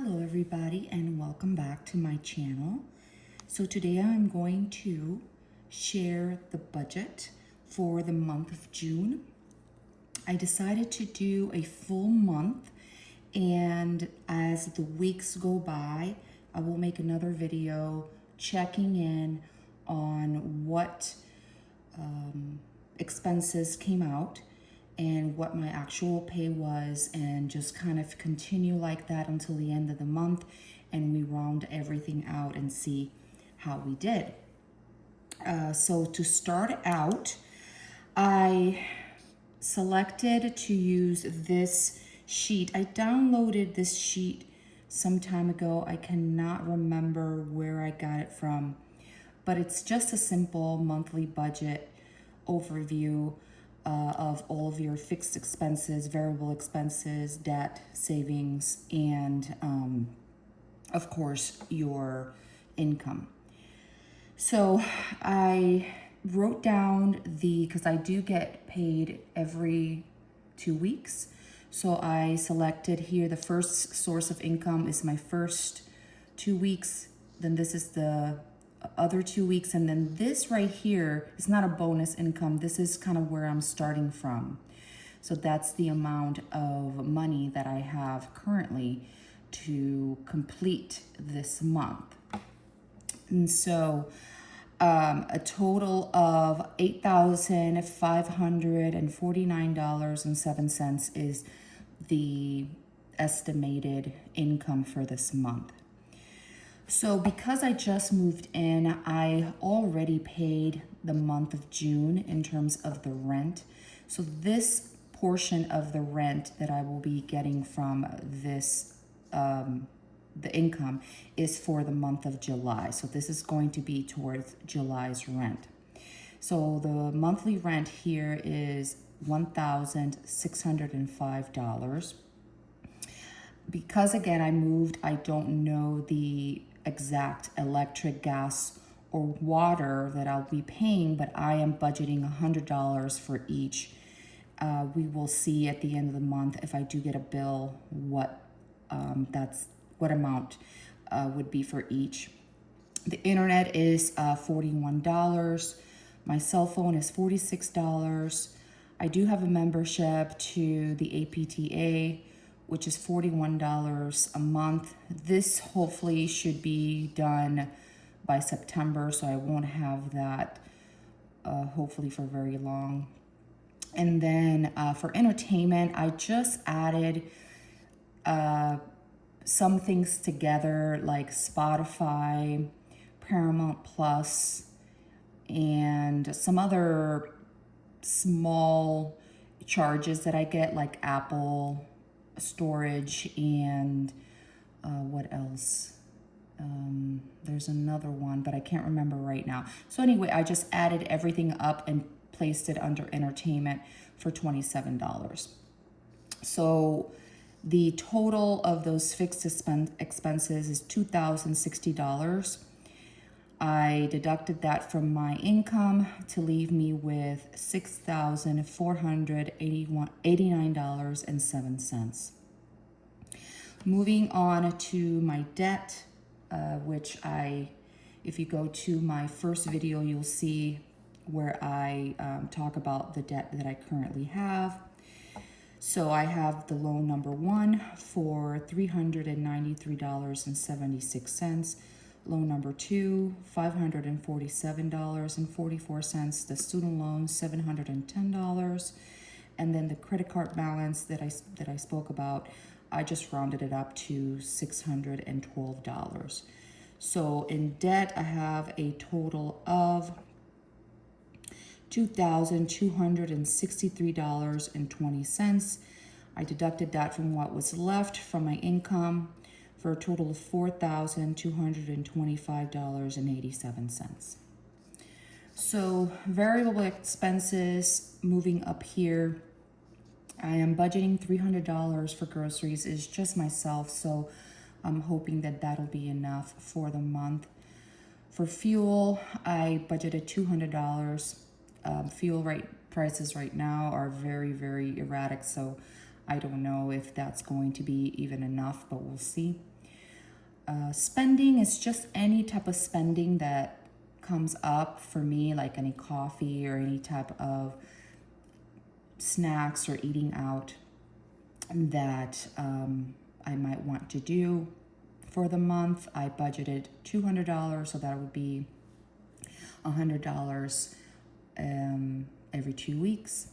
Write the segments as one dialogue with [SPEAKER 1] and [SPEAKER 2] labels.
[SPEAKER 1] Hello everybody and welcome back to my channel. So today I'm going to share the budget for the month of June. I decided to do a full month, and as the weeks go by, I will make another video checking in on what expenses came out and what my actual pay was, and just kind of continue like that until the end of the month, and we round everything out and see how we did. So to start out, I selected to use this sheet. I downloaded this sheet some time ago. I cannot remember where I got it from, but it's just a simple monthly budget overview of all of your fixed expenses, variable expenses, debt, savings, and of course your income. So I wrote down because I do get paid every 2 weeks. So I selected here the first source of income is my first 2 weeks. Then this is the other 2 weeks. And then this right here is not a bonus income. This is kind of where I'm starting from. So that's the amount of money that I have currently to complete this month. And so a total of $8,549.07 is the estimated income for this month. So because I just moved in, I already paid the month of June in terms of the rent. So this portion of the rent that I will be getting from this the income is for the month of July. So this is going to be towards July's rent. So the monthly rent here is $1,605. Because again, I moved, I don't know the exact electric, gas, or water that I'll be paying, but I am budgeting $100 for each. We will see at the end of the month if I do get a bill what amount would be for each. The internet is $41. My cell phone is $46. I do have a membership to the APTA, which is $41 a month. This hopefully should be done by September, so I won't have that hopefully for very long. And then for entertainment, I just added some things together like Spotify, Paramount Plus, and some other small charges that I get like Apple storage and what else? There's another one, but I can't remember right now. So anyway, I just added everything up and placed it under entertainment for $27. So the total of those fixed expenses is $2,060. I deducted that from my income to leave me with $6,489.07. Moving on to my debt, which if you go to my first video, you'll see where I talk about the debt that I currently have. So I have the loan number one for $393.76. Loan number two, $547.44. The student loan, $710. And then the credit card balance that I spoke about, I just rounded it up to $612. So in debt, I have a total of $2,263.20. I deducted that from what was left from my income for a total of $4,225.87. So variable expenses, moving up here, I am budgeting $300 for groceries. It's just myself, so I'm hoping that that'll be enough for the month. For fuel, I budgeted $200. Fuel prices right now are very, very erratic, so I don't know if that's going to be even enough, but we'll see. Spending is just any type of spending that comes up for me, like any coffee or any type of snacks or eating out that I might want to do for the month. I budgeted $200, so that would be $100 every 2 weeks.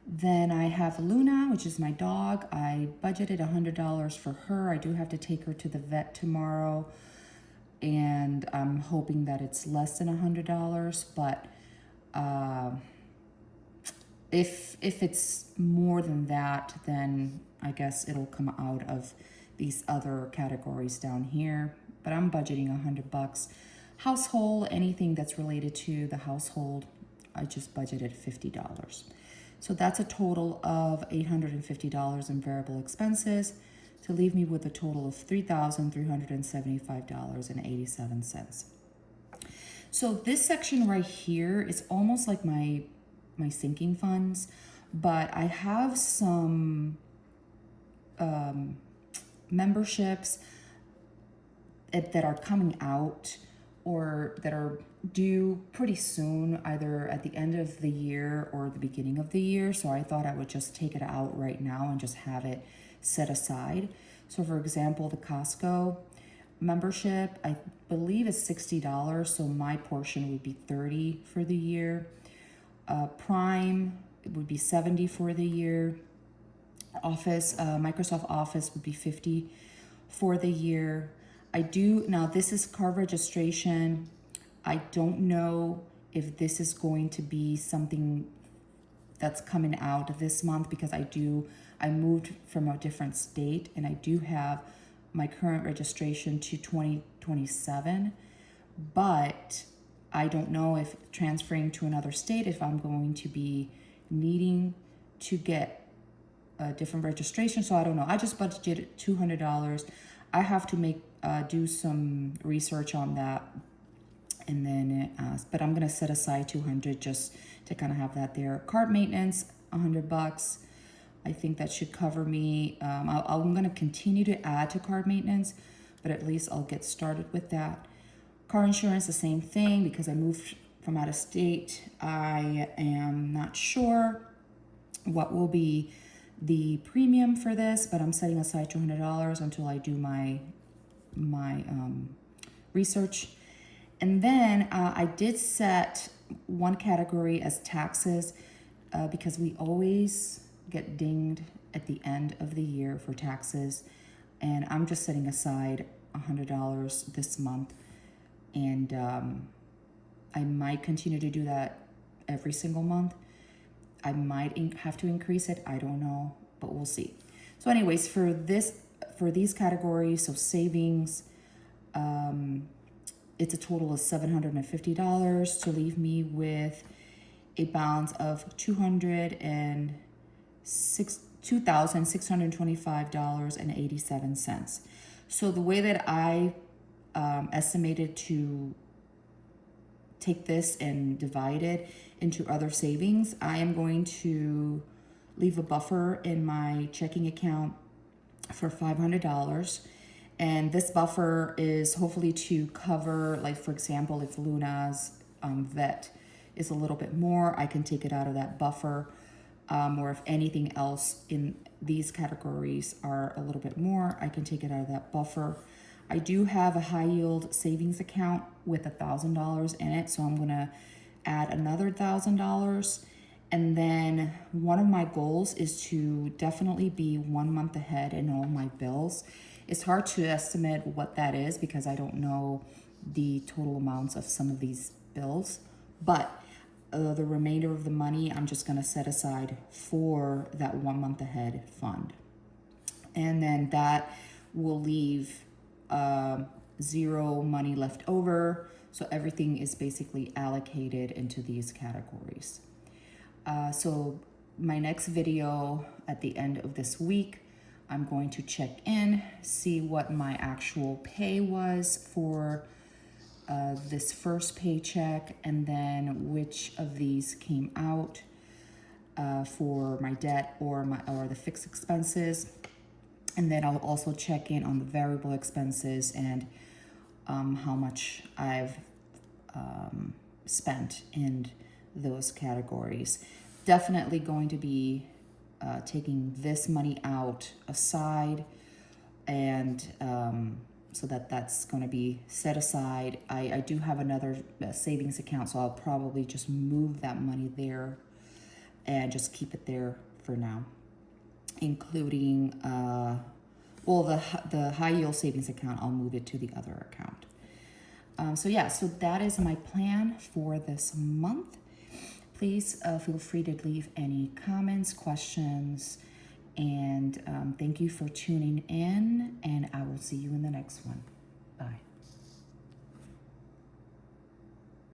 [SPEAKER 1] Then I have Luna, which is my dog. I budgeted $100 for her. I do have to take her to the vet tomorrow, and I'm hoping that it's less than $100. But if it's more than that, then I guess it'll come out of these other categories down here. But I'm budgeting $100. Household, anything that's related to the household, I just budgeted $50. So that's a total of $850 in variable expenses to leave me with a total of $3,375.87. So this section right here is almost like my sinking funds, but I have some memberships that are coming out or that are due pretty soon, either at the end of the year or the beginning of the year. So I thought I would just take it out right now and just have it set aside. So for example, the Costco membership, I believe is $60. So my portion would be $30 for the year. Prime, it would be $70 for the year. Microsoft Office would be $50 for the year. Now this is car registration. I don't know if this is going to be something that's coming out this month because I moved from a different state and I do have my current registration to 2027, but I don't know if transferring to another state, if I'm going to be needing to get a different registration. So I don't know. I just budgeted $200. I have to do some research on that, and then but I'm gonna set aside $200 just to kind of have that there. Card maintenance, $100. I think that should cover me. I'm gonna continue to add to card maintenance, but at least I'll get started with that. Car insurance, the same thing, because I moved from out of state. I am not sure what will be the premium for this, but I'm setting aside $200 until I do my research. And then I did set one category as taxes because we always get dinged at the end of the year for taxes. And I'm just setting aside $100 this month. And I might continue to do that every single month. I might have to increase it. I don't know, but we'll see. So anyways, for these categories, so savings, it's a total of $750 to leave me with a balance of $2,625.87. So the way that I estimated to take this and divide it into other savings, I am going to leave a buffer in my checking account for $500. And this buffer is hopefully to cover, like for example, if Luna's vet is a little bit more, I can take it out of that buffer. Or if anything else in these categories are a little bit more, I can take it out of that buffer. I do have a high yield savings account with $1,000 in it, so I'm gonna add another $1,000. And then one of my goals is to definitely be 1 month ahead in all my bills. It's hard to estimate what that is because I don't know the total amounts of some of these bills, but the remainder of the money I'm just gonna set aside for that 1 month ahead fund. And then that will leave zero money left over. So everything is basically allocated into these categories. So my next video at the end of this week, I'm going to check in, see what my actual pay was for this first paycheck, and then which of these came out for my debt or the fixed expenses. And then I'll also check in on the variable expenses and how much I've spent in those categories. Definitely going to be taking this money out aside, and so that's going to be set aside. I do have another savings account, so I'll probably just move that money there and just keep it there for now, including the high yield savings account. I'll move it to the other account. So that is my plan for this month. Please feel free to leave any comments, questions, and thank you for tuning in, and I will see you in the next one.